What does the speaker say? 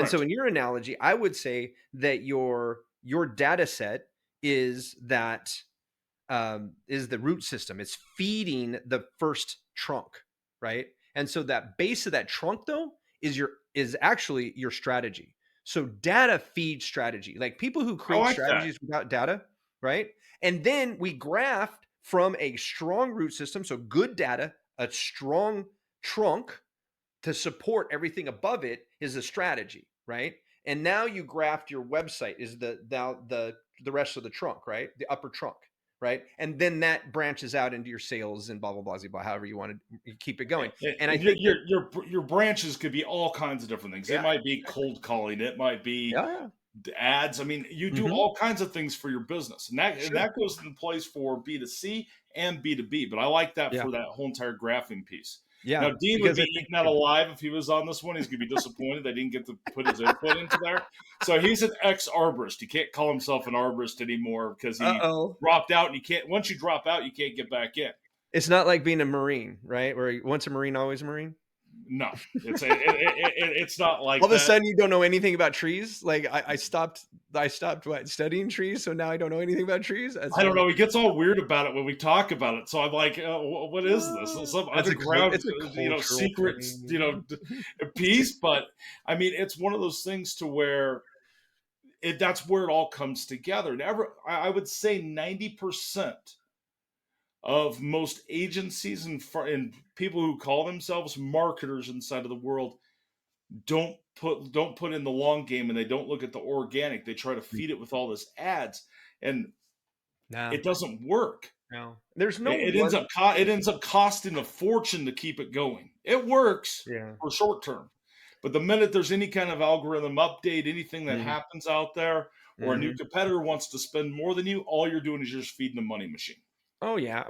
And so Correct. in your analogy, I would say that your data set is that is the root system. It's feeding the first trunk, right? And so that base of that trunk though is actually your strategy. So data feeds strategy. Like people who I create like that. strategies without data, right? And then we graft from a strong root system, so good data, a strong trunk to support everything above it is a strategy, right? And now you graft your website is the rest of the trunk, right? The upper trunk, right? And then that branches out into your sales and blah blah blah blah. However you want to keep it going. And I And your think that your branches could be all kinds of different things. It yeah, might be exactly. cold calling. It might be Yeah, yeah. ads. I mean, you do Hmm. all kinds of things for your business, and Sure. that goes into place for B2C and B2B. But I like that Yeah, for that whole entire graphing piece. Now, yeah. Dean would Because be I think eating that alive if he was on this one. He's going to be disappointed they didn't get to put his input into there. So he's an ex arborist. He can't call himself an arborist anymore because uh he oh. dropped out, and you can't. Once you drop out, you can't get back in. It's not like being a Marine, right? Where once a Marine, always a Marine. No, it's not All like of a that. sudden, you don't know anything about trees. Like I stopped what studying trees, so now I don't know anything about trees. That's I don't funny. know. He gets all weird about it when we talk about it. So I'm like, what is this? Some underground, It's a cultural secret, thing. piece. But I mean, it's one of those things to where that's where it all comes together. Never, I would say 90% of most agencies and people who call themselves marketers inside of the world don't put in the long game, and they don't look at the organic. They try to feed it with all this ads, and Nah, it doesn't work. no. There's no It one. ends up costing a fortune to keep it going. It works Yeah. for short term, but the minute there's any kind of algorithm update, anything that Mhm, happens out there, or a new mhm. competitor wants to spend more than you, all you're doing is you're just feeding a money machine. Oh, yeah.